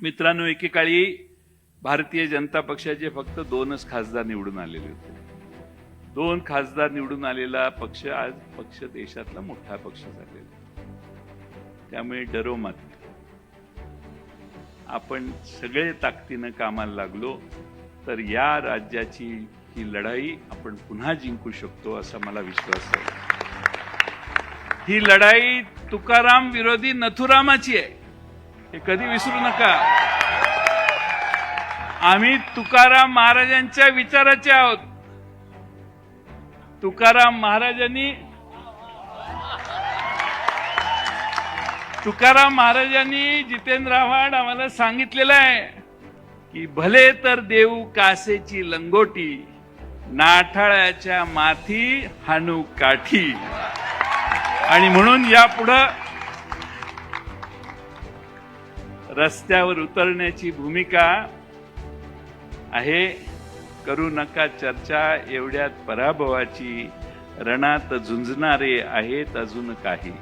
मित्रांनो, एकेकाळी भारतीय जनता पक्षाचे फक्त 2च खासदार निवडून आलेले होते. 2 खासदार निवडून आलेला पक्ष आज पक्ष देशातला मोठा पक्ष झालेला. त्यामुळे डरो मत, आपण सगळे ताकदीनं कामाला लागलो तर या राज्याची ही लढाई आपण पुन्हा जिंकू शकतो असा मला विश्वास आहे. ही लढाई तुकाराम विरोधी नथुरामाची आहे, हे कधी विसरू नका. आम्ही तुकाराम महाराजांच्या विचाराचे आहोत. तुकाराम महाराजांनी जितेंद्र आव्हाड आम्हाला सांगितलेलं आहे की भले तर देऊ कासेची लंगोटी, नाठाळ्याच्या माथी हाणू काठी. आणि म्हणून यापुढे रस्त्यावर उतरण्याची भूमिका आहे. करू नका चर्चा एवढ्यात पराभवाची, रणात झुंजणारे आहेत अजून काही.